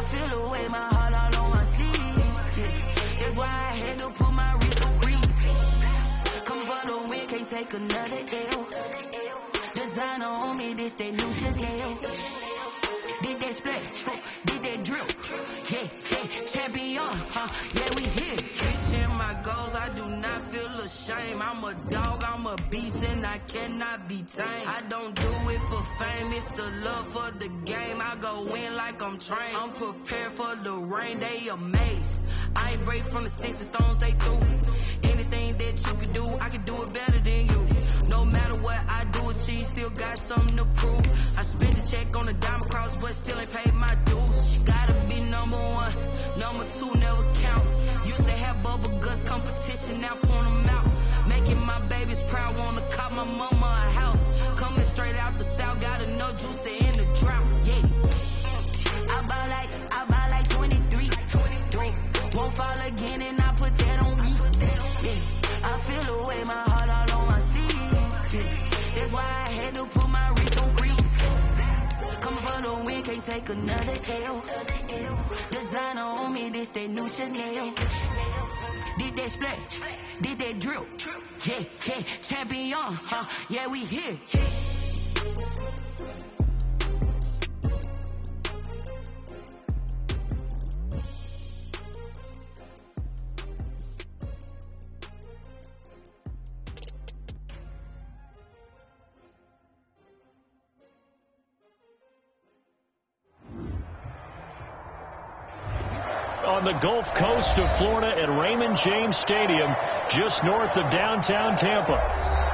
feel the way my heart all on my sleeve. Yeah. That's why I had to put my wrist on freeze. Come for the win, can't take another L. Designer on me, this that new Chanel. Did that splash, did that drill. Yeah, yeah, champion, yeah, we here. Reaching my goals, I do not feel ashamed. I'm a dog, I'm a beast, and I cannot be tamed. I don't do it for fame, it's the love for the game. I go in like I'm trained. I'm prepared for the rain, they amazed. I ain't break from the sticks and stones they threw. Anything that you can do, I can do it better than you. No matter what I do, she still got something to prove. I spent a check on a diamond cross, but still ain't paid my dues. She gotta be number one, number two never count. Used to have bubble guts competition, now point them out. Making my babies proud, wanna cop my mama a house. Coming straight out the south, got enough juice to end the drought. Yeah, I buy like 23. Won't fall again, and I put that on me. Yeah, I feel the way my heart all on my sleeve. Yeah, that's why I had to put my wrist on freeze. Come for the win, can't take another L. Designer on me, this that new Chanel. Did that splash, did that drill. Yeah, yeah, champion, yeah, we here. On the Gulf Coast of Florida at Raymond James Stadium, just north of downtown Tampa.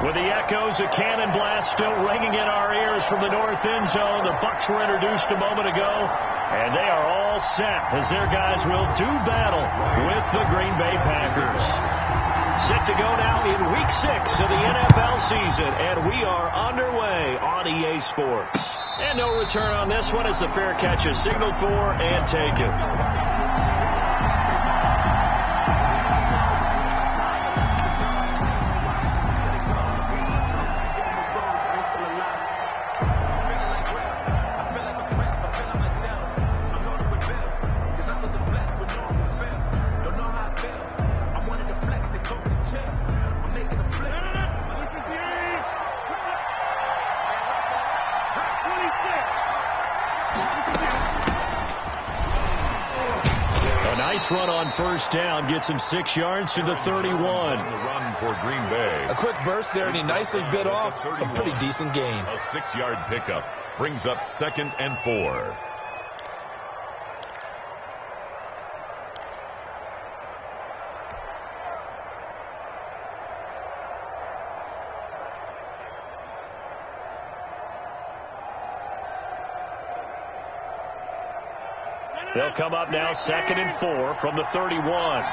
With the echoes of cannon blast still ringing in our ears from the north end zone, the Bucs were introduced a moment ago, and they are all set as their guys will do battle with the Green Bay Packers. Set to go now in Week 6 of the NFL season, and we are underway on EA Sports. And no return on this one as the fair catch is signaled for and taken. Run on first down gets him 6 yards to the 31. The run for Green Bay. A quick burst there, and he nicely bit off a pretty decent gain. A 6-yard pickup brings up 2nd and 4. They'll come up now 2nd and 4 from the 31.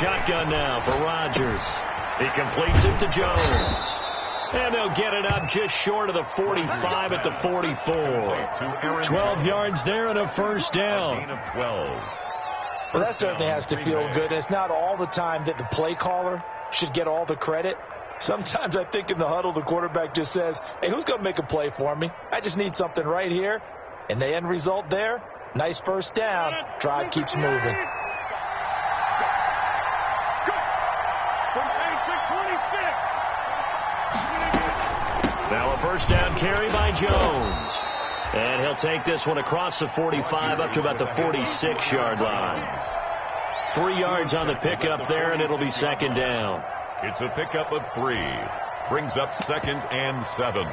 Shotgun now for Rodgers. He completes it to Jones. And they'll get it up just short of the 45 at the 44. 12 yards there and a first down. Gain of 12. Well, that certainly has to feel good. It's not all the time that the play caller should get all the credit. Sometimes I think in the huddle, the quarterback just says, hey, who's going to make a play for me? I just need something right here. And the end result there, nice first down. Drive keeps moving. Now a first down carry by Jones. And he'll take this one across the 45 up to about the 46-yard line. 3 yards on the pickup there, and it'll be 2nd down. It's a pickup of 3. Brings up 2nd and 7.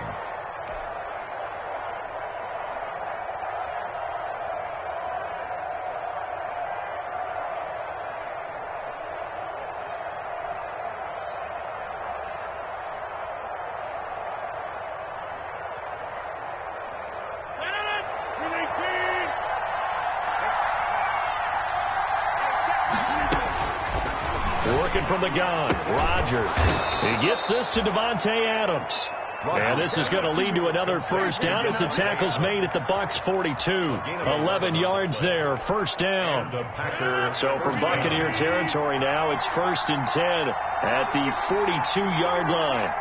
Working from the gun, Rodgers. He gets this to Devontae Adams. And this is going to lead to another first down as the tackle's made at the Bucs 42. 11 yards there, first down. So from Buccaneer territory now, it's 1st and 10 at the 42-yard line.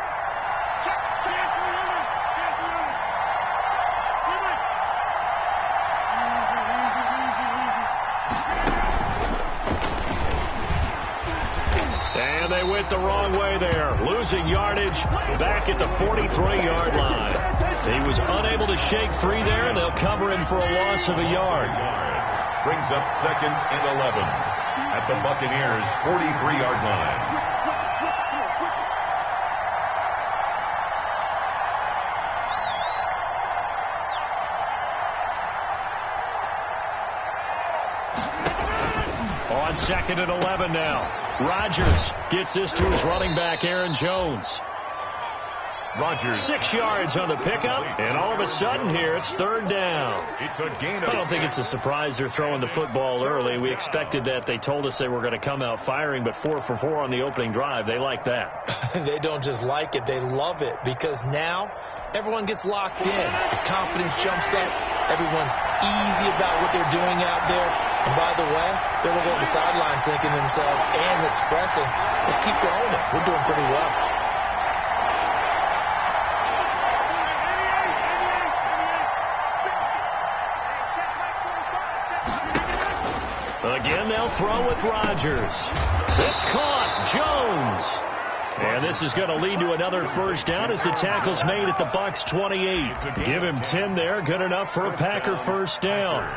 And they went the wrong way there, losing yardage back at the 43-yard line. He was unable to shake free there, and they'll cover him for a loss of a yard. Brings up 2nd and 11 at the Buccaneers' 43-yard line. On 2nd and 11 now. Rodgers gets this to his running back, Aaron Jones. Rodgers. 6 yards on the pickup, and all of a sudden here, it's 3rd down. It's a gain of I don't think it's a surprise they're throwing the football early. We expected that. They told us they were going to come out firing, but 4 for 4 on the opening drive. They like that. They don't just like it, they love it, because now everyone gets locked in. The confidence jumps up. Everyone's easy about what they're doing out there. And by the way, they're looking at the sidelines thinking to themselves and expressing, let's keep throwing it. We're doing pretty well. Again, they'll throw with Rodgers. It's caught. Jones. And this is going to lead to another first down as the tackle's made at the Bucs 28. Give him 10 there. Good enough for a Packer first down.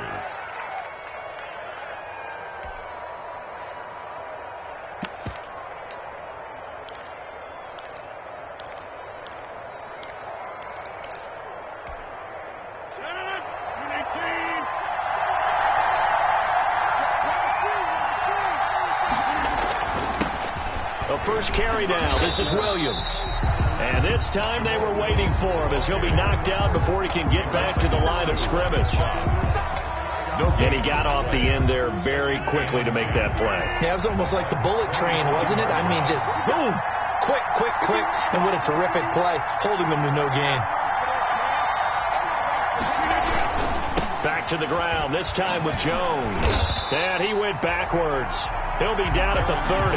First carry down. This is Williams. And this time they were waiting for him as he'll be knocked out before he can get back to the line of scrimmage. And he got off the end there very quickly to make that play. Yeah, it was almost like the bullet train, wasn't it? I mean, just zoom. Quick, quick, quick. And what a terrific play, holding them to no gain. Back to the ground, this time with Jones. And he went backwards. He'll be down at the 30.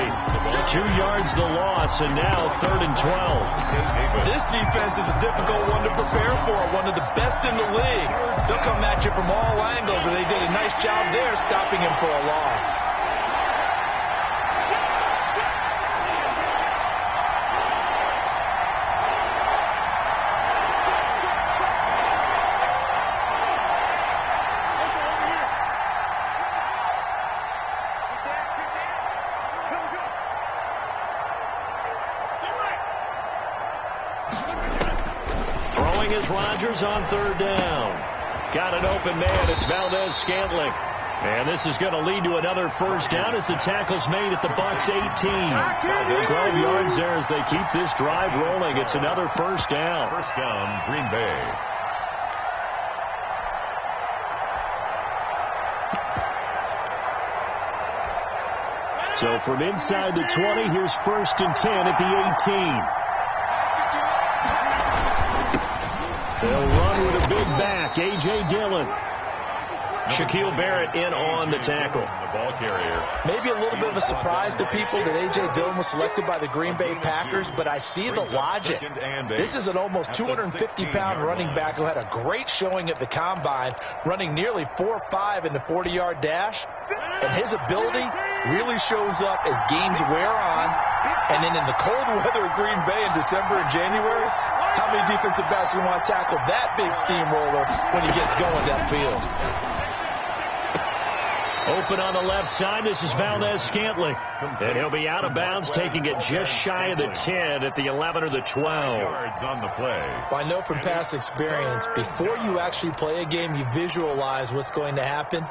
2 yards the loss, and now 3rd and 12. This defense is a difficult one to prepare for, one of the best in the league. They'll come at you from all angles, and they did a nice job there stopping him for a loss. Rodgers on 3rd down. Got an open man. It's Valdez-Scantling. And this is going to lead to another first down as the tackle's made at the Bucs 18. 12 yards there as they keep this drive rolling. It's another first down. First down, Green Bay. So from inside the 20, here's 1st and 10 at the 18. They'll run with a big back, A.J. Dillon. Shaquille Barrett in on the tackle. The ball carrier. Maybe a little bit of a surprise to people that A.J. Dillon was selected by the Green Bay Packers, but I see the logic. This is an almost 250-pound running back who had a great showing at the Combine, running nearly 4.5 in the 40-yard dash. And his ability really shows up as games wear on. And then in the cold weather of Green Bay in December and January, how many defensive backs will want to tackle that big steamroller when he gets going downfield? Open on the left side. This is Valdez-Scantling. And he'll be out of bounds, taking it just shy of the 10 at the 11 or the 12. Yards on the play. Well, I know from past experience, before you actually play a game, you visualize what's going to happen.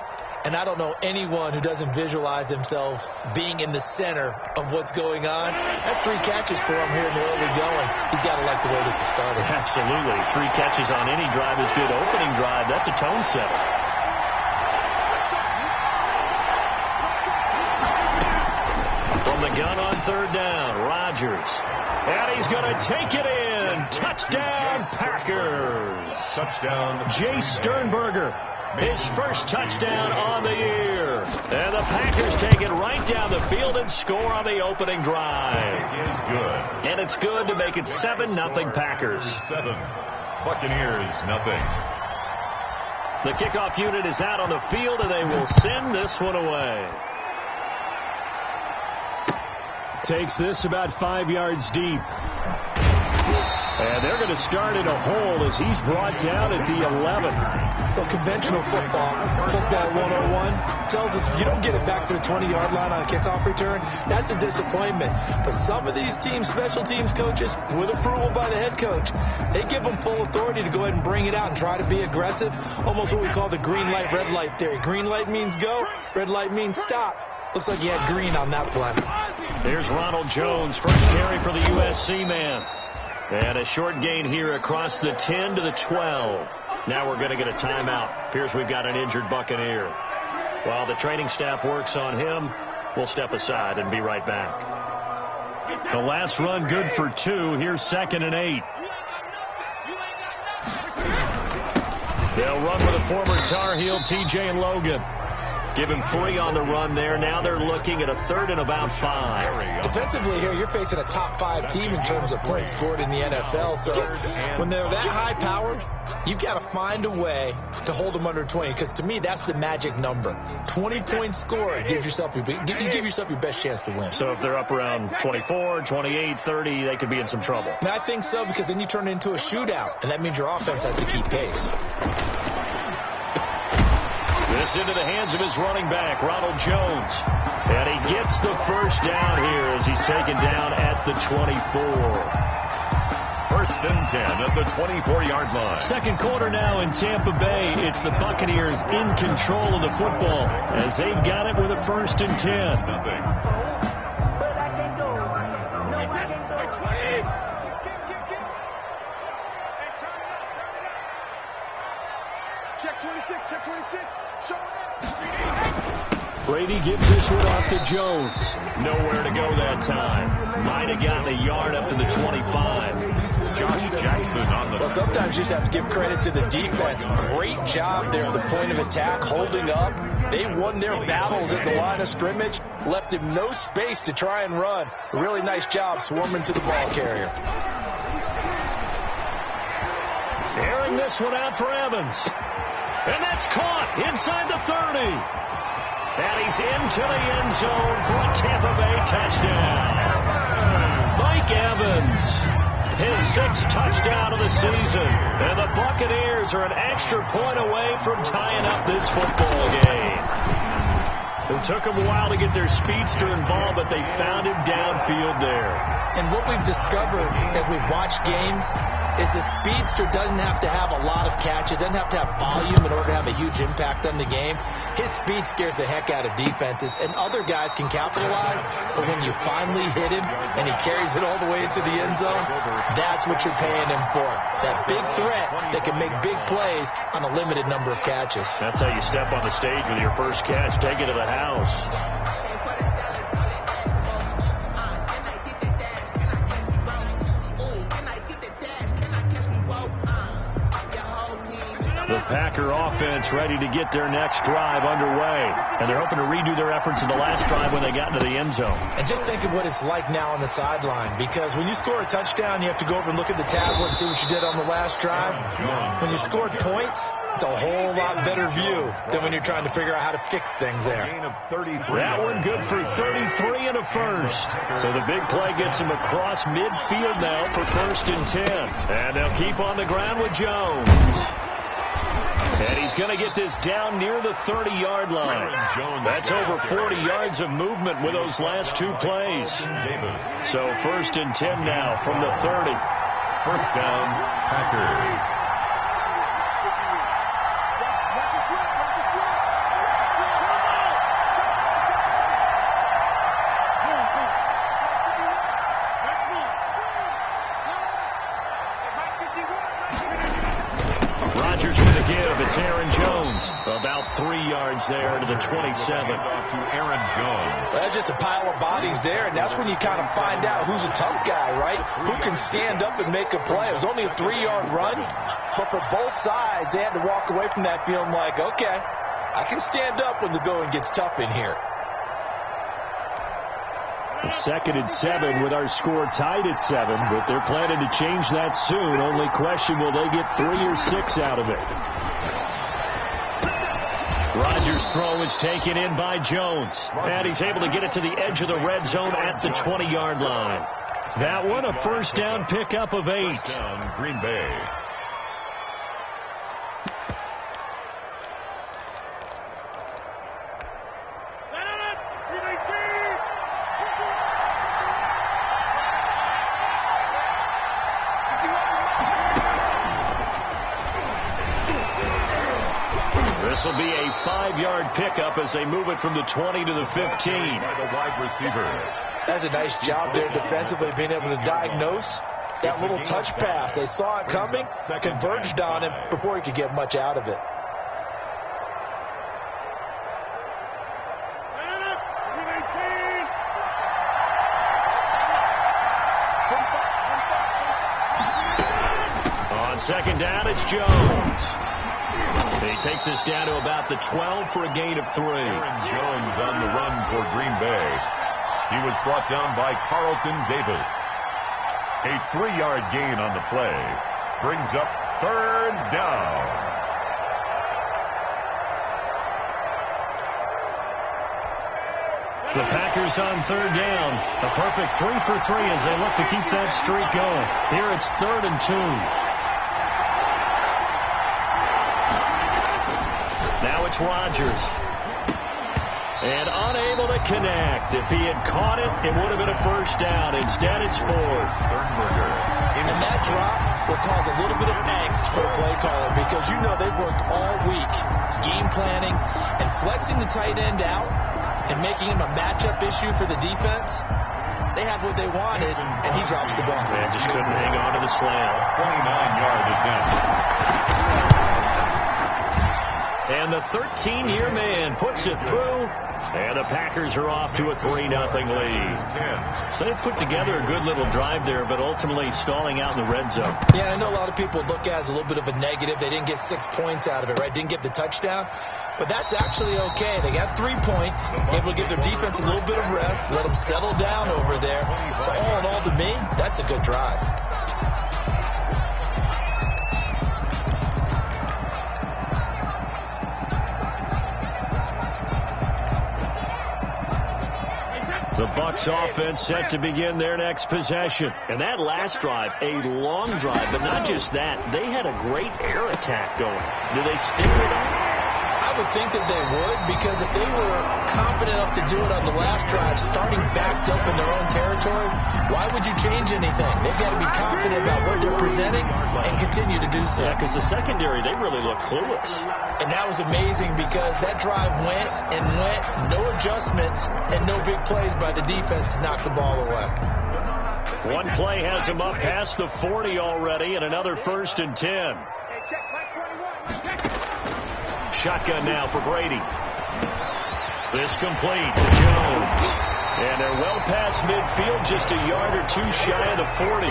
And I don't know anyone who doesn't visualize themselves being in the center of what's going on. That's 3 catches for him here in the early going. He's got to like the way this has started. Absolutely. 3 catches on any drive is good. Opening drive, that's a tone setter. From the gun on 3rd down, Rodgers. And he's going to take it in. Touchdown, Packers. Touchdown. Jay Sternberger, his first touchdown on the year. And the Packers take it right down the field and score on the opening drive. It is good. And it's good to make it 7-0 Packers. 7. Buccaneers, nothing. The kickoff unit is out on the field, and they will send this one away. Takes this about 5 yards deep. And they're going to start in a hole as he's brought down at the 11. Well, conventional football 101, tells us if you don't get it back to the 20-yard line on a kickoff return, that's a disappointment. But some of these teams, special teams coaches, with approval by the head coach, they give them full authority to go ahead and bring it out and try to be aggressive, almost what we call the green light, red light theory. Green light means go, red light means stop. Looks like you had green on that play. Here's Ronald Jones, first carry for the USC man. And a short gain here across the 10 to the 12. Now we're going to get a timeout. Appears we've got an injured Buccaneer. While the training staff works on him, we'll step aside and be right back. The last run good for 2. Here's 2nd and 8. They'll run with a former Tar Heel, TJ and Logan. Give him 3 on the run there. Now they're looking at a 3rd and about 5. Defensively here, you're facing a top 5 team in terms of points scored in the NFL. So when they're that high-powered, you've got to find a way to hold them under 20. Because to me, that's the magic number. 20 points scored gives yourself you give yourself your best chance to win. So if they're up around 24, 28, 30, they could be in some trouble. And I think so, because then you turn it into a shootout, and that means your offense has to keep pace. This into the hands of his running back, Ronald Jones. And he gets the first down here as he's taken down at the 24. 1st and 10 at the 24-yard line. Second quarter now in Tampa Bay. It's the Buccaneers in control of the football as they've got it with a 1st and 10. Nothing. Check 26, check 26. Brady gives this one off to Jones. Nowhere to go that time. Might have gotten a yard up to the 25. Josh Jackson on the... Well, sometimes you just have to give credit to the defense. Great job there at the point of attack, holding up. They won their battles at the line of scrimmage, left him no space to try and run. A really nice job swarming to the ball carrier. Airing this one out for Evans. And that's caught inside the 30. And he's into the end zone for a Tampa Bay touchdown. Mike Evans, his 6th touchdown of the season. And the Buccaneers are an extra point away from tying up this football game. It took them a while to get their speedster involved, but they found him downfield there. And what we've discovered as we've watched games is the speedster doesn't have to have a lot of catches, doesn't have to have volume in order to have a huge impact on the game. His speed scares the heck out of defenses, and other guys can capitalize, but when you finally hit him and he carries it all the way into the end zone, that's what you're paying him for. That big threat that can make big plays on a limited number of catches. That's how you step on the stage with your first catch, take it to the house. The Packer offense ready to get their next drive underway. And they're hoping to redo their efforts in the last drive when they got into the end zone. And just think of what it's like now on the sideline, because when you score a touchdown, you have to go over and look at the tablet and see what you did on the last drive. When you scored points, it's a whole lot better view than when you're trying to figure out how to fix things there. That one good for 33 and a 1st. So the big play gets him across midfield now for 1st and 10. And they'll keep on the ground with Jones. And he's going to get this down near the 30-yard line. That's over 40 yards of movement with those last 2 plays. So 1st and 10 now from the 30. 1st down, Packers. give. It's Aaron Jones. About 3 yards there to the 27. Off to Aaron Jones. Well, that's just a pile of bodies there, and that's when you kind of find out who's a tough guy, right? Who can stand up and make a play. It was only a 3-yard run, but for both sides, they had to walk away from that feeling like, okay, I can stand up when the going gets tough in here. The 2nd and 7 with our score tied at 7, but they're planning to change that soon. Only question, will they get 3 or 6 out of it? Rodgers' throw is taken in by Jones, and he's able to get it to the edge of the red zone at the 20-yard line. That one, a first down pickup of 8. First down, Green Bay. This will be a 5-yard pickup as they move it from the 20 to the 15. By the wide receiver. That's a nice job there defensively, being able to diagnose that little touch pass. They saw it coming, converged on him before he could get much out of it. On second down, it's Jones. He takes us down to about the 12 for a gain of 3. Aaron Jones on the run for Green Bay. He was brought down by Carlton Davis. A 3-yard gain on the play. Brings up 3rd down. The Packers on 3rd down. A perfect 3 for 3 as they look to keep that streak going. Here it's 3rd and 2. Now it's Rodgers. And unable to connect. If he had caught it, it would have been a first down. Instead, it's 4th. And that drop will cause a little bit of angst for the play caller because you know they've worked all week game planning and flexing the tight end out and making him a matchup issue for the defense. They had what they wanted, and he drops the ball. Man, just couldn't hang on to the slam. 29-yard attempt. And the 13-year man puts it through, and the Packers are off to a 3-0 lead. So they put together a good little drive there, but ultimately stalling out in the red zone. Yeah, I know a lot of people look at it as a little bit of a negative. They didn't get 6 points out of it, right? Didn't get the touchdown. But that's actually okay. They got 3 points, able to give their defense a little bit of rest, let them settle down over there. So all in all, to me, that's a good drive. The Bucs offense set to begin their next possession. And that last drive, a long drive, but not just that. They had a great air attack going. Do they stick with that? I would think that they would, because if they were confident enough to do it on the last drive, starting backed up in their own territory, why would you change anything? They've got to be confident about what they're presenting and continue to do so. Yeah, because the secondary, they really look clueless. And that was amazing because that drive went and went, no adjustments and no big plays by the defense to knock the ball away. One play has them up past the 40 already, and another 1st and 10. Shotgun now for Brady. This complete to Jones. And they're well past midfield, just a yard or 2 shy of the 40.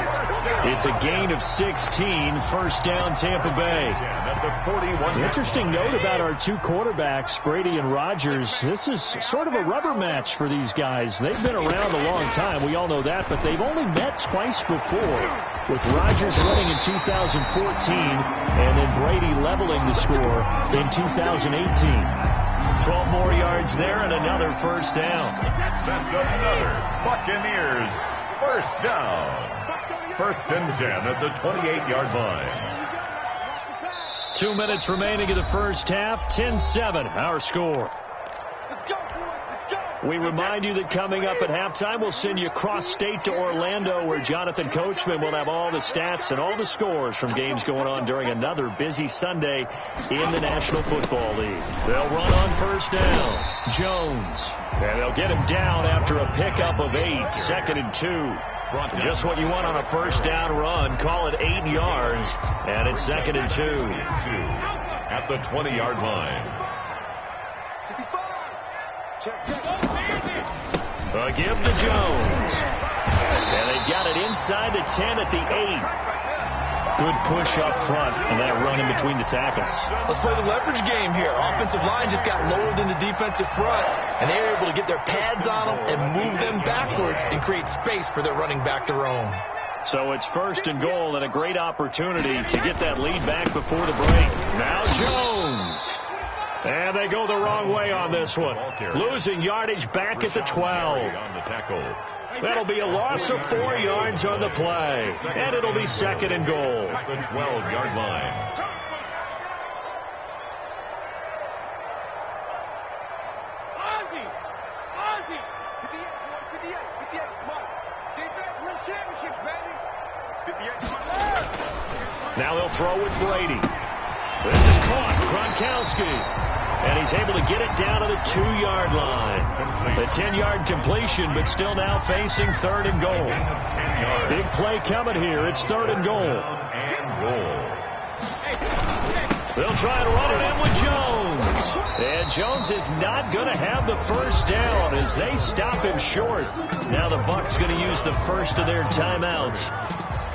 It's a gain of 16, first down Tampa Bay. An interesting note about our 2 quarterbacks, Brady and Rodgers. This is sort of a rubber match for these guys. They've been around a long time, we all know that, but they've only met twice before, with Rodgers winning in 2014 and then Brady leveling the score in 2018. 12 more yards there and another first down. That's another Buccaneers first down. 1st and 10 at the 28-yard line. 2 minutes remaining in the first half. 10-7 our score. We remind you that coming up at halftime, we'll send you cross-state to Orlando, where Jonathan Coachman will have all the stats and all the scores from games going on during another busy Sunday in the National Football League. They'll run on first down. Jones. And they'll get him down after a pickup of 8. 2nd and 2. Just what you want on a first down run. Call it 8 yards. And it's 2nd and 2. at the 20-yard line. A give to Jones. And they've got it inside the 10 at the 8. Good push up front, and that run in between the tackles. Let's play the leverage game here. Offensive line just got lowered in the defensive front, and they were able to get their pads on them and move them backwards and create space for their running back to roam. So it's 1st and goal and a great opportunity to get that lead back before the break. Now Jones. And they go the wrong way on this one. Losing yardage back at the 12. On the tackle. That'll be a loss of 4 yards on the play. And it'll be 2nd and goal. At the 12-yard line. Ozzy! 58, 58, come on. Defense wins championships, baby. 58, come on. Now they'll throw with Brady. This is caught. Gronkowski. And he's able to get it down to the 2-yard line. The 10-yard completion, but still now facing 3rd and goal. Big play coming here. It's 3rd and goal. They'll try and run it in with Jones. And Jones is not going to have the first down as they stop him short. Now the Bucs going to use the first of their timeouts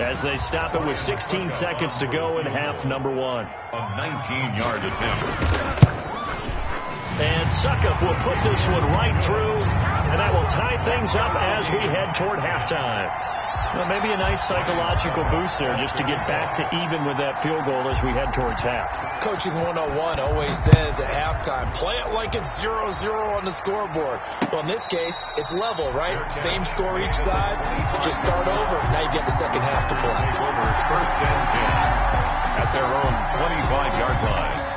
as they stop it with 16 seconds to go in half number 1. A 19-yard attempt. And Suckup will put this one right through, and that will tie things up as we head toward halftime. Well, maybe a nice psychological boost there just to get back to even with that field goal as we head towards half. Coaching 101 always says at halftime, play it like it's 0-0 on the scoreboard. Well, in this case, it's level, right? Same score each side. Just start over. Now you get the second half to play. Over 1st and 10 at their own 25-yard line.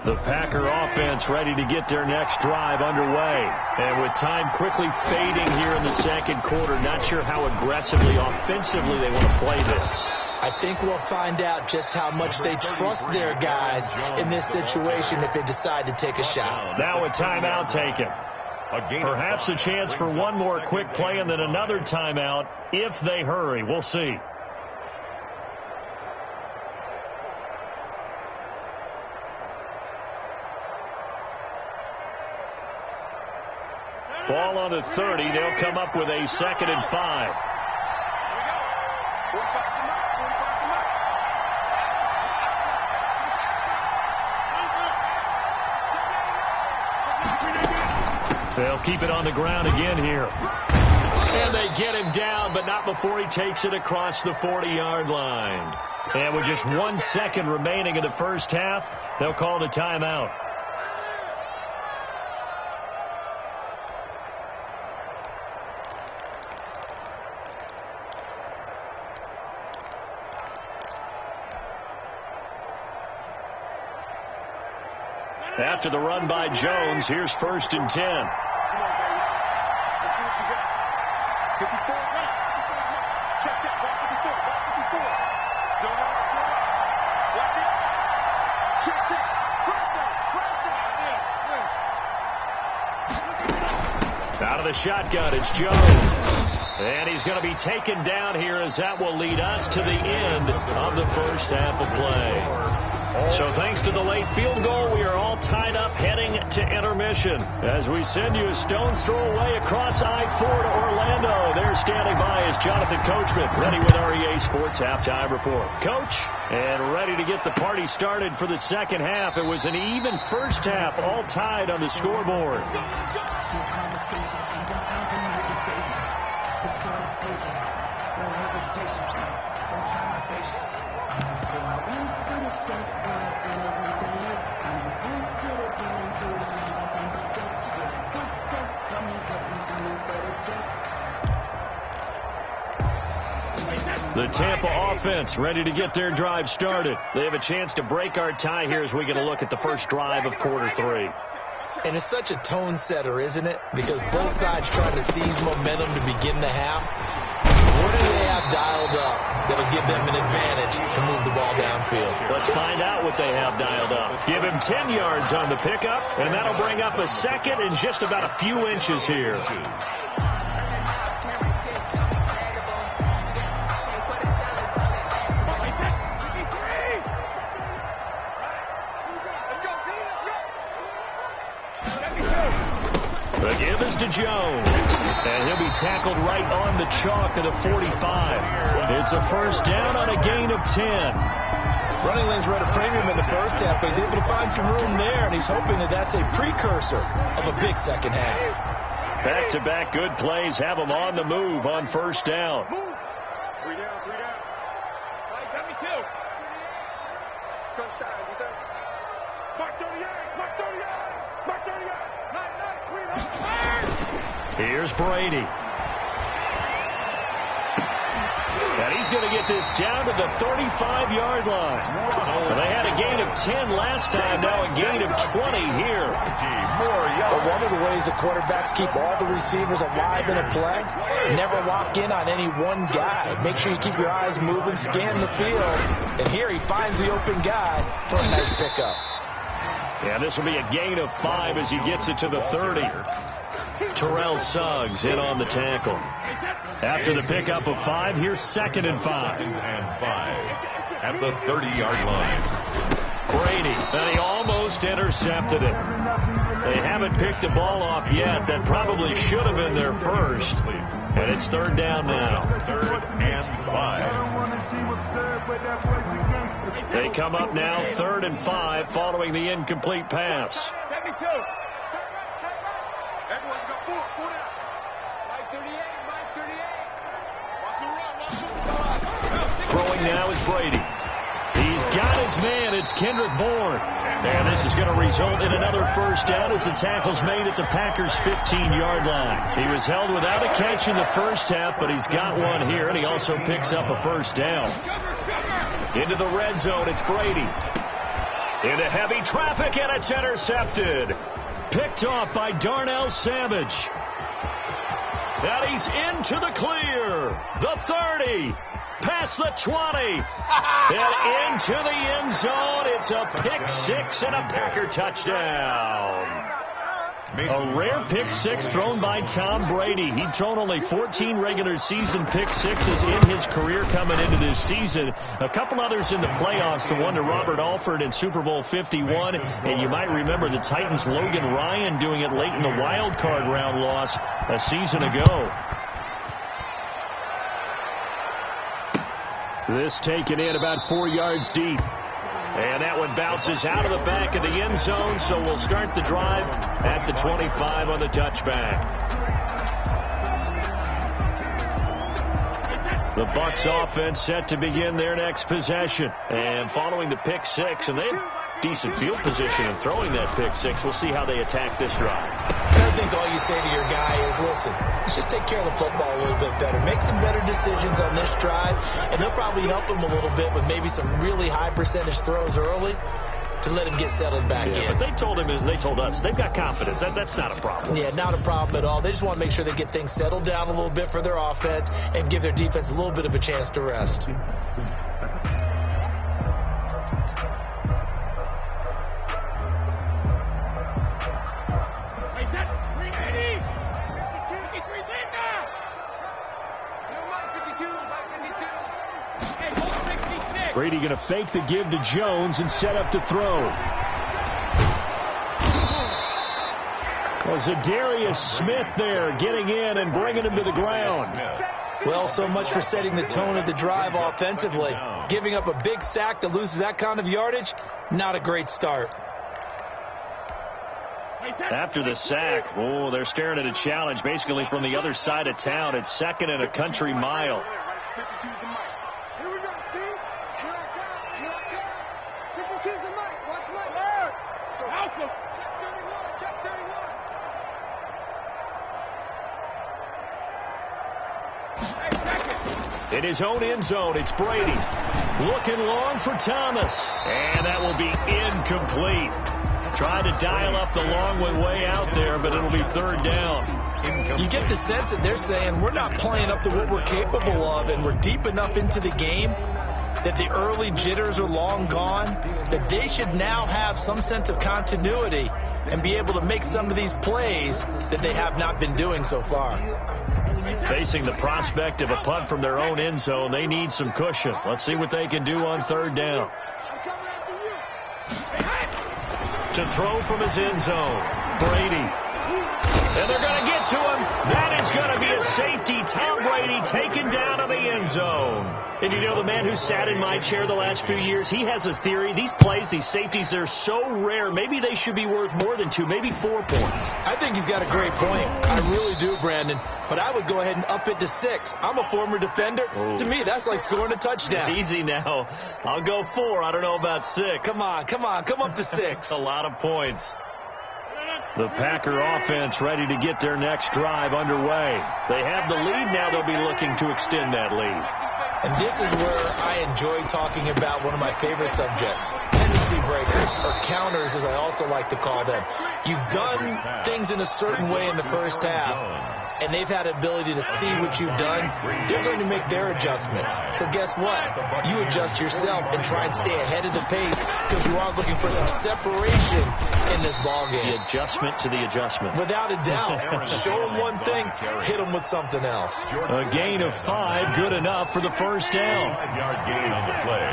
The Packer offense ready to get their next drive underway. And with time quickly fading here in the second quarter, not sure how aggressively, offensively they want to play this. I think we'll find out just how much they trust their guys in this situation if they decide to take a shot. Now a timeout taken. Perhaps a chance for one more quick play and then another timeout if they hurry. We'll see. Ball on the 30. They'll come up with a 2nd and 5. They'll keep it on the ground again here. And they get him down, but not before he takes it across the 40-yard line. And with just 1 second remaining in the first half, they'll call the timeout. After the run by Jones, here's 1st and 10. Come on, baby. Let's see what you got. 54, right? Check, check. Ball 54, ball 54. Zone out, zone out. Lock it. Check, check. Break down. Out of the shotgun, it's Jones. And he's going to be taken down here as that will lead us to the end of the first half of play. So thanks to the late field goal, we are all tied up heading to intermission. As we send you a stone's throw away across I-4 to Orlando. There standing by is Jonathan Coachman, ready with our EA Sports Halftime Report. Coach, and ready to get the party started for the second half. It was an even first half, all tied on the scoreboard. The Tampa offense ready to get their drive started. They have a chance to break our tie here as we get a look at the first drive of quarter 3. And it's such a tone setter, isn't it? Because both sides trying to seize momentum to begin the half. What do they have dialed up that'll give them an advantage to move the ball downfield? Let's find out what they have dialed up. Give him 10 yards on the pickup, and that'll bring up a second and just about a few inches here. The give is to Jones, and he'll be tackled right on the chalk of the 45. It's a first down on a gain of 10. Running lanes were at a premium in the first half, but he's able to find some room there, and he's hoping that that's a precursor of a big second half. Back-to-back good plays have him on the move on first down. Move. 3 down, 3 down. Mike, got me too. Crunch time, defense. Mark 38, Mark 38, Mark 38. Nice, sweetheart. Here's Brady. And he's going to get this down to the 35-yard line. And they had a gain of 10 last time, now a gain of 20 here. But one of the ways the quarterbacks keep all the receivers alive in a play, never lock in on any one guy. Make sure you keep your eyes moving, scan the field. And here he finds the open guy for a nice pickup. Yeah, this will be a gain of 5 as he gets it to the 30. Terrell Suggs in on the tackle. After the pickup of 5, here's 2nd and 5. 2nd and 5 at the 30-yard line. Brady, and he almost intercepted it. They haven't picked the ball off yet. That probably should have been their first. And it's 3rd down now. 3rd and 5. They come up now 3rd and 5 following the incomplete pass. Everyone got 4 down. Mike 38, Mike 38. Watch the run, watch the run. Throwing now is Brady. He's got his man. It's Kendrick Bourne. And this is going to result in another first down as the tackle's made at the Packers' 15-yard line. He was held without a catch in the first half, but he's got one here, and he also picks up a first down. Into the red zone, it's Brady. Into heavy traffic, and it's intercepted. Picked off by Darnell Savage. And he's into the clear. The 30. Past the 20. And into the end zone. It's a pick 6 and a Packer touchdown. A rare pick 6 thrown by Tom Brady. He'd thrown only 14 regular season pick 6s in his career coming into this season. A couple others in the playoffs, the one to Robert Alford in Super Bowl 51. And you might remember the Titans' Logan Ryan doing it late in the wild card round loss a season ago. This taken in about 4 yards deep. And that one bounces out of the back of the end zone, so we'll start the drive at the 25 on the touchback. The Bucs offense set to begin their next possession. And following the pick 6, and they have decent field position in throwing that pick 6. We'll see how they attack this drive. I think all you say to your guy is, listen, let's just take care of the football a little bit better. Make some better decisions on this drive, and they'll probably help him a little bit with maybe some really high percentage throws early to let him get settled back in. But they told him, and they told us, they've got confidence. That's not a problem. Yeah, not a problem at all. They just want to make sure they get things settled down a little bit for their offense and give their defense a little bit of a chance to rest. Brady going to fake the give to Jones and set up to throw. Well, Zadarius Smith there getting in and bringing him to the ground. Well, so much for setting the tone of the drive offensively. Giving up a big sack that loses that kind of yardage, not a great start. After the sack, oh, they're staring at a challenge basically from the other side of town. It's 2nd and a country mile. In his own end zone, it's Brady. Looking long for Thomas. And that will be incomplete. Tried to dial up the long way out there, but it'll be 3rd down. You get the sense that they're saying we're not playing up to what we're capable of, and we're deep enough into the game that the early jitters are long gone, that they should now have some sense of continuity and be able to make some of these plays that they have not been doing so far. Facing the prospect of a punt from their own end zone, they need some cushion. Let's see what they can do on third down. To throw from his end zone, Brady. And they're going to get to him. That is going to be a safety. Tom Brady taken down in the end zone. And you know, the man who sat in my chair the last few years, he has a theory. These plays, these safeties, they're so rare. Maybe they should be worth more than 2, maybe 4 points. I think he's got a great point. I really do, Brandon. But I would go ahead and up it to 6. I'm a former defender. Oh. To me, that's like scoring a touchdown. Easy now. I'll go 4. I don't know about 6. Come on. Come up to 6. A lot of points. The Packer offense ready to get their next drive underway. They have the lead now. They'll be looking to extend that lead. And this is where I enjoy talking about one of my favorite subjects, tendency breakers, or counters as I also like to call them. You've done things in a certain way in the first half, and they've had an ability to see what you've done. They're going to make their adjustments. So guess what? You adjust yourself and try and stay ahead of the pace because you are looking for some separation in this ballgame. The adjustment to the adjustment. Without a doubt. Show them one thing, hit them with something else. A gain of 5, good enough for the first down. 5-yard gain on the play.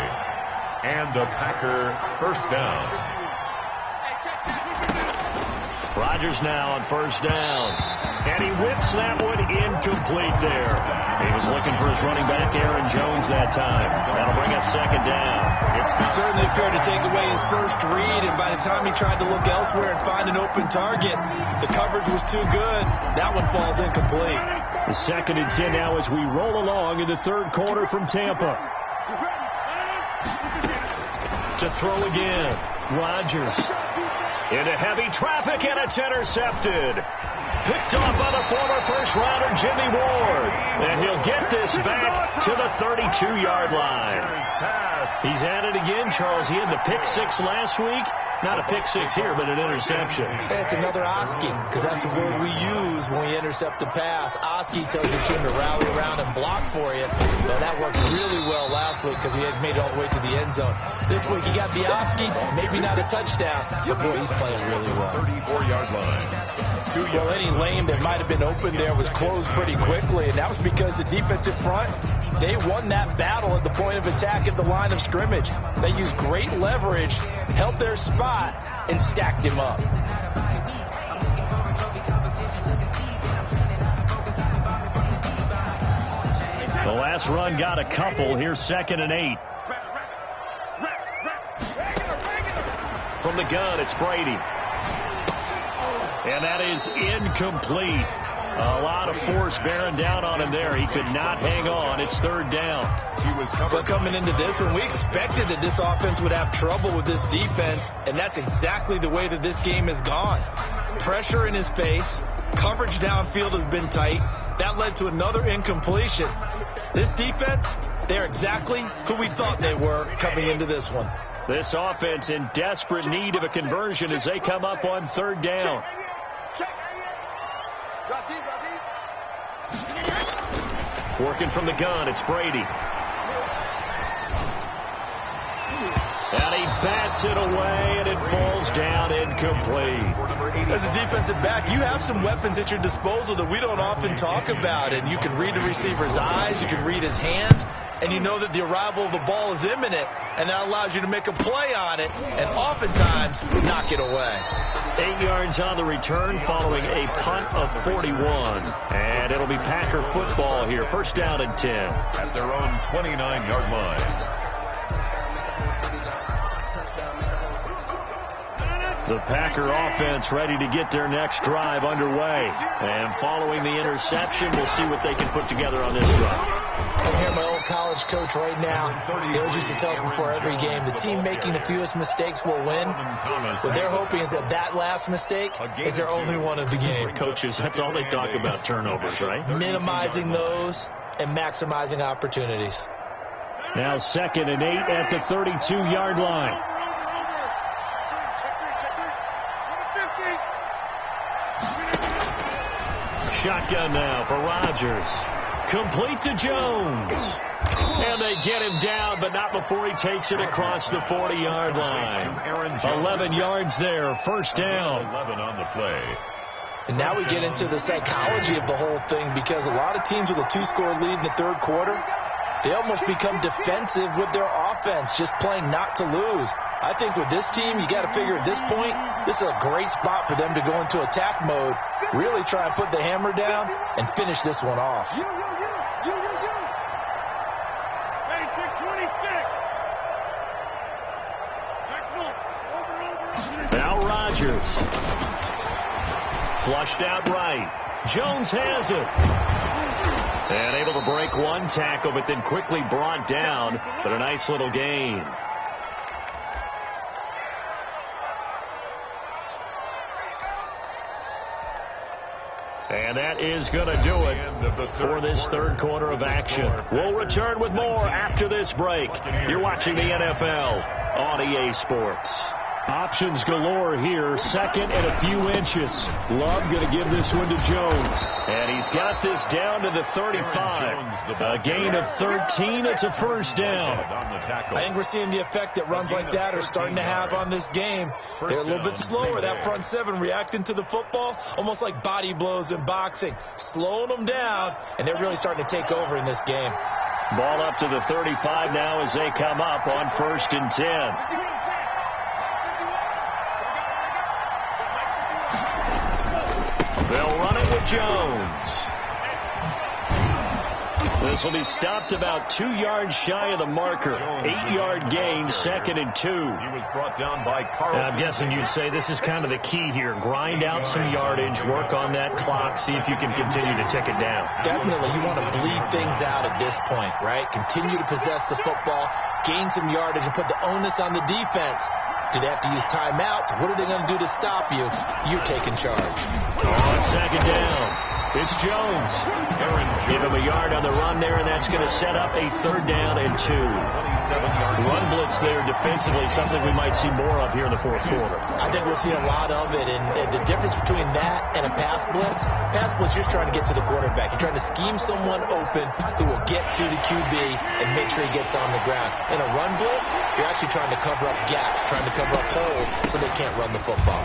And a Packer first down. Rodgers now on first down. And he whips that one incomplete there. He was looking for his running back, Aaron Jones, that time. That'll bring up second down. He certainly appeared to take away his first read, and by the time he tried to look elsewhere and find an open target, the coverage was too good. That one falls incomplete. The 2nd and 10 now as we roll along in the third quarter from Tampa. To throw again. Rodgers. Into heavy traffic, and it's intercepted. Picked off by the former first-rounder Jimmy Ward. And he'll get this back to the 32-yard line. He's at it again, Charles. He had the pick 6 last week. Not a pick 6 here, but an interception. That's another Oski, because that's the word we use when we intercept the pass. Oski tells your team to rally around and block for you. So that worked really well last week because he had made it all the way to the end zone. This week he got the Oski, maybe not a touchdown, but boy, he's playing really well. 34-yard line. Well, any lane that might have been open there was closed pretty quickly, and that was because the defensive front, they won that battle at the point of attack at the line of scrimmage. They used great leverage, held their spot, and stacked him up. The last run got a couple. Here's 2nd and 8. From the gun, it's Brady. And that is incomplete. A lot of force bearing down on him there. He could not hang on. It's 3rd down. But coming into this one, we expected that this offense would have trouble with this defense, and that's exactly the way that this game has gone. Pressure in his face. Coverage downfield has been tight. That led to another incompletion. This defense, they're exactly who we thought they were coming into this one. This offense in desperate need of a conversion as they come up on 3rd down. Working from the gun, it's Brady. And he bats it away, and it falls down incomplete. As a defensive back, you have some weapons at your disposal that we don't often talk about, and you can read the receiver's eyes, you can read his hands, and you know that the arrival of the ball is imminent, and that allows you to make a play on it, and oftentimes knock it away. 8 yards on the return following a punt of 41. And it'll be Packer football here. First down and 10. At their own 29-yard line. The Packer offense ready to get their next drive underway. And following the interception, we'll see what they can put together on this drive. I'm here, my old college coach right now. He always used to tell us before every game, the team making the fewest mistakes will win. What they're hoping is that that last mistake is their only one of the game. Coaches, that's all they talk about, turnovers, right? Minimizing those and maximizing opportunities. Now 2nd and 8 at the 32-yard line. Shotgun now for Rodgers. Complete to Jones. And they get him down, but not before he takes it across the 40-yard line. 11 yards there, first down. 11 on the play. And now we get into the psychology of the whole thing, because a lot of teams with a 2-score lead in the third quarter, they almost become defensive with their offense, just playing not to lose. I think with this team, you got to figure at this point, this is a great spot for them to go into attack mode, really try and put the hammer down and finish this one off. Now Rodgers. Flushed out right. Jones has it. And able to break one tackle, but then quickly brought down. But a nice little gain. And that is going to do it for this third quarter of action. We'll return with more after this break. You're watching the NFL on EA Sports. Options galore here. Second and a few inches. Love going to give this one to Jones. And he's got this down to the 35. A gain of 13. It's a first down. I think we're seeing the effect that runs like that are starting to have on this game. They're a little bit slower. That front seven reacting to the football, almost like body blows in boxing. Slowing them down, and they're really starting to take over in this game. Ball up to the 35 now as they come up on 1st and 10. They'll run it with Jones. This will be stopped about 2 yards shy of the marker. 8-yard gain, 2nd and 2. He was brought down by Carlton. I'm guessing you'd say this is kind of the key here. Grind out some yardage, work on that clock, see if you can continue to tick it down. Definitely. You want to bleed things out at this point, right? Continue to possess the football, gain some yardage, and put the onus on the defense. Do they have to use timeouts? What are they going to do to stop you? You're taking charge. On 2nd down, it's Jones. Give him a yard on the run there, and that's going to set up a 3rd down and 2. Run blitz there defensively, something we might see more of here in the fourth quarter. I think we'll see a lot of it, and the difference between that and a pass blitz, you're just trying to get to the quarterback. You're trying to scheme someone open who will get to the QB and make sure he gets on the ground. In a run blitz, you're actually trying to cover up gaps, trying to cover up holes so they can't run the football.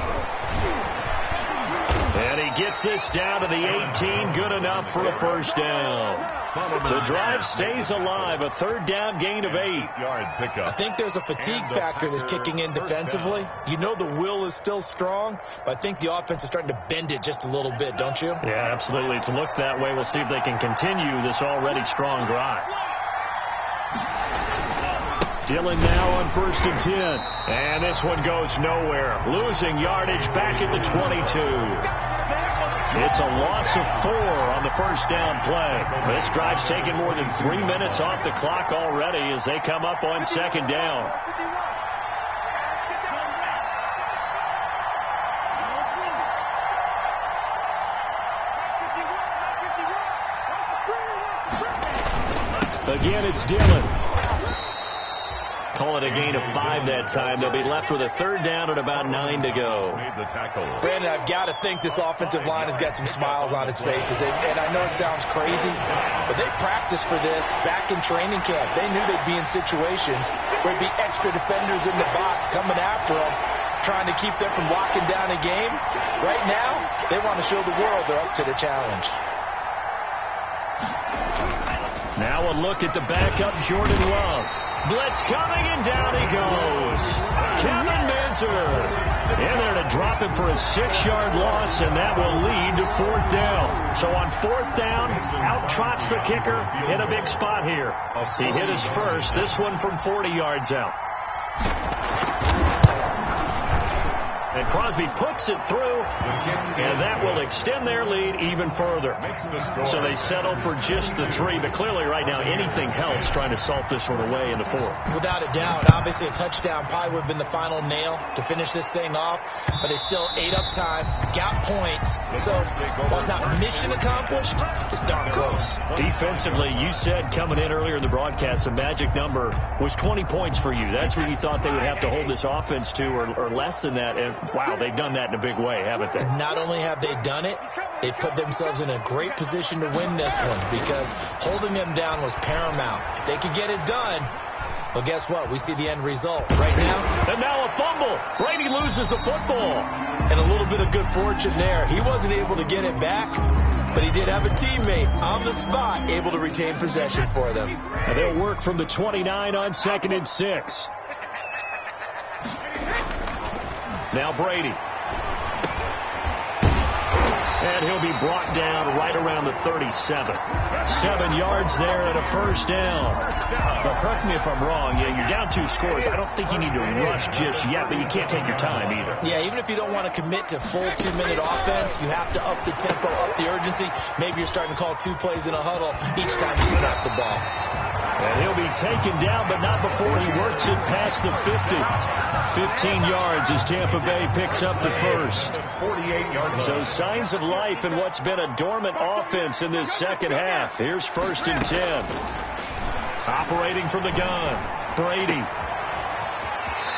And he gets this down to the 18, good enough for a first down. The drive stays alive, a 3rd down gain of 8. I think there's a fatigue factor that's kicking in defensively. You know the will is still strong, but I think the offense is starting to bend it just a little bit, don't you? Yeah, absolutely. It's looked that way. We'll see if they can continue this already strong drive. Dillon now on 1st and 10. And this one goes nowhere. Losing yardage back at the 22. It's a loss of 4 on the first down play. This drive's taken more than 3 minutes off the clock already as they come up on 2nd down. Again, it's Dillon. Call it a gain of 5 that time. They'll be left with a 3rd down and about 9 to go. Brandon, I've got to think this offensive line has got some smiles on its faces. And I know it sounds crazy, but they practiced for this back in training camp. They knew they'd be in situations where there'd be extra defenders in the box coming after them, trying to keep them from locking down a game. Right now, they want to show the world they're up to the challenge. Now a look at the backup, Jordan Love. Blitz coming, and down he goes. Kevin Manzer in there to drop him for a 6-yard loss, and that will lead to 4th down. So on 4th down, out trots the kicker in a big spot here. He hit his first, this one from 40 yards out. And Crosby puts it through, and that will extend their lead even further. So they settle for just the 3, but clearly right now anything helps trying to salt this one away in the 4th. Without a doubt, obviously a touchdown probably would have been the final nail to finish this thing off, but they still ate up time, got points, so while it's not mission accomplished, it's darn close. Defensively, you said coming in earlier in the broadcast, the magic number was 20 points for you. That's what you thought they would have to hold this offense to, or less than that. And Wow, they've done that in a big way, haven't they? Not only have they done it, they've put themselves in a great position to win this one because holding them down was paramount. If they could get it done, well, guess what? We see the end result right now. And now a fumble. Brady loses the football. And a little bit of good fortune there. He wasn't able to get it back, but he did have a teammate on the spot able to retain possession for them. And they'll work from the 29 on 2nd and 6. Now Brady. And he'll be brought down right around the 37. 7 yards there and a first down. But correct me if I'm wrong. Yeah, you're down 2 scores. I don't think you need to rush just yet, but you can't take your time either. Yeah, even if you don't want to commit to full 2-minute offense, you have to up the tempo, up the urgency. Maybe you're starting to call 2 plays in a huddle each time you snap the ball. And he'll be taken down, but not before he works it past the 50. 15 yards as Tampa Bay picks up the first. 48 yards. So signs of life in what's been a dormant offense in this second half. Here's 1st and 10. Operating from the gun, Brady.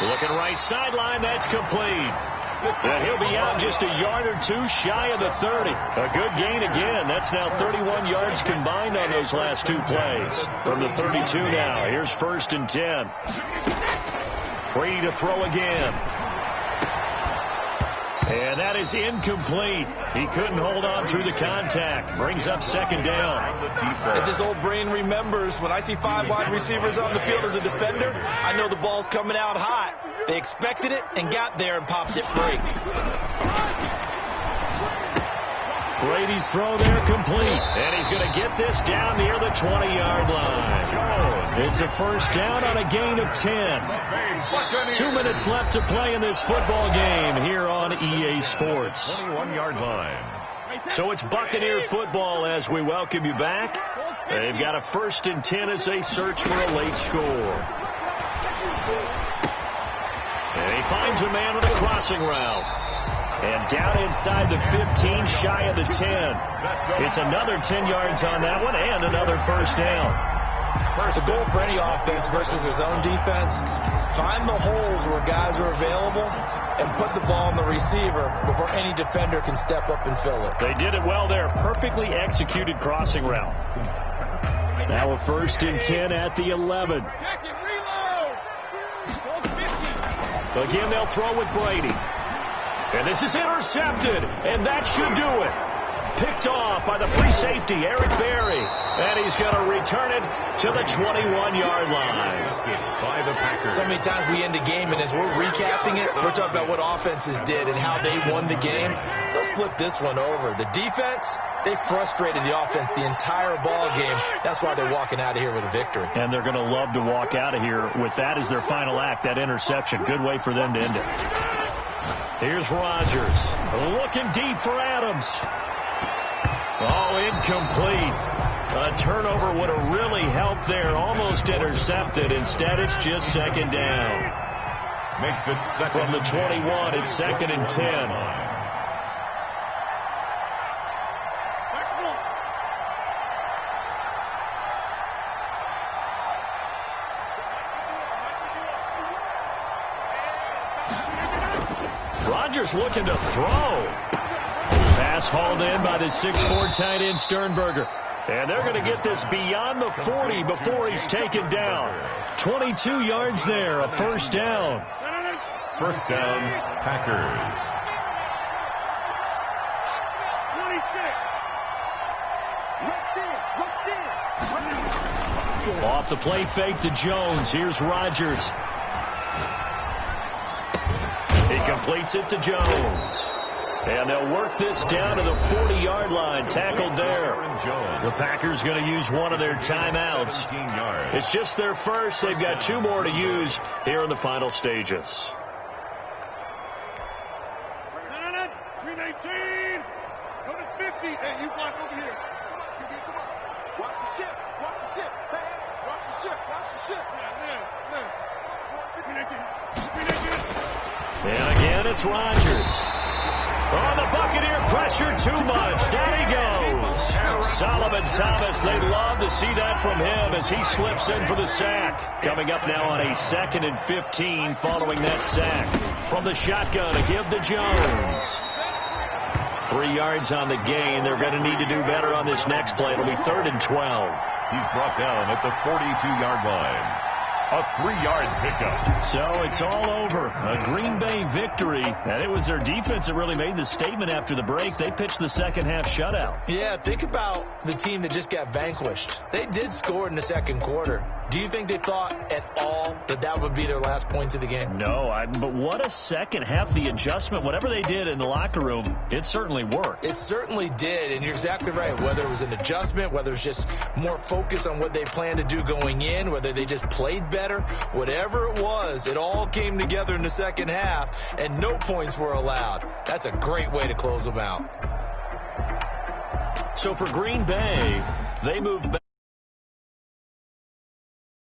Looking right sideline, that's complete. And he'll be out just a yard or 2 shy of the 30. A good gain again. That's now 31 yards combined on those last 2 plays. From the 32 now, here's 1st and 10. Free to throw again. And that is incomplete. He couldn't hold on through the contact. Brings up 2nd down. As his old brain remembers, when I see 5 wide receivers on the field as a defender, I know the ball's coming out hot. They expected it and got there and popped it free. Brady's throw there complete. And he's going to get this down near the 20-yard line. It's a first down on a gain of 10. 2 minutes left to play in this football game here on EA Sports. 21-yard line. So it's Buccaneer football as we welcome you back. They've got a 1st and 10 as they search for a late score. And he finds a man on a crossing route. And down inside the 15, shy of the 10. It's another 10 yards on that one and another first down. The goal for any offense versus his own defense, find the holes where guys are available and put the ball on the receiver before any defender can step up and fill it. They did it well there. Perfectly executed crossing route. Now a 1st and 10 at the 11. Again, they'll throw with Brady. And this is intercepted, and that should do it. Picked off by the free safety, Eric Berry. And he's going to return it to the 21-yard line. By the Packers. So many times we end a game, and as we're recapping it, we're talking about what offenses did and how they won the game. Let's flip this one over. The defense, they frustrated the offense the entire ball game. That's why they're walking out of here with a victory. And they're going to love to walk out of here with that as their final act, that interception. Good way for them to end it. Here's Rodgers. Looking deep for Adams. Oh, incomplete. A turnover would have really helped there. Almost intercepted. Instead, it's just 2nd down. Makes it 2nd. From the 21, it's 2nd and 10. Rodgers looking to throw. Pass hauled in by the 6'4" tight end Sternberger. And they're going to get this beyond the 40 before he's taken down. 22 yards there, a first down. First down, Packers. 26. Off the play fake to Jones. Here's Rodgers. He completes it to Jones. And they'll work this down to the 40-yard line. Tackled there. The Packers going to use one of their timeouts. It's just their first. They've got 2 more to use here in the final stages. 319. Go to 50. Hey, you block over here. Come on. Watch the ship. Watch the ship. Hey, watch the ship. Watch the ship. Yeah, live. 319. And again, it's Rodgers. Oh, the Buccaneer pressure too much. Down he goes. Solomon Thomas, they'd love to see that from him as he slips in for the sack. Coming up now on a 2nd and 15 following that sack. From the shotgun, a give to Jones. 3 yards on the gain. They're going to need to do better on this next play. It'll be 3rd and 12. He's brought down at the 42-yard line. A 3-yard pickup. So it's all over. A Green Bay victory. And it was their defense that really made the statement after the break. They pitched the second half shutout. Yeah, think about the team that just got vanquished. They did score in the second quarter. Do you think they thought at all that that would be their last points of the game? No, but what a second half. The adjustment, whatever they did in the locker room, it certainly worked. It certainly did, and you're exactly right. Whether it was an adjustment, whether it was just more focus on what they planned to do going in, whether they just played better, whatever it was, it all came together in the second half, and no points were allowed. That's a great way to close them out. So for Green Bay, they move back.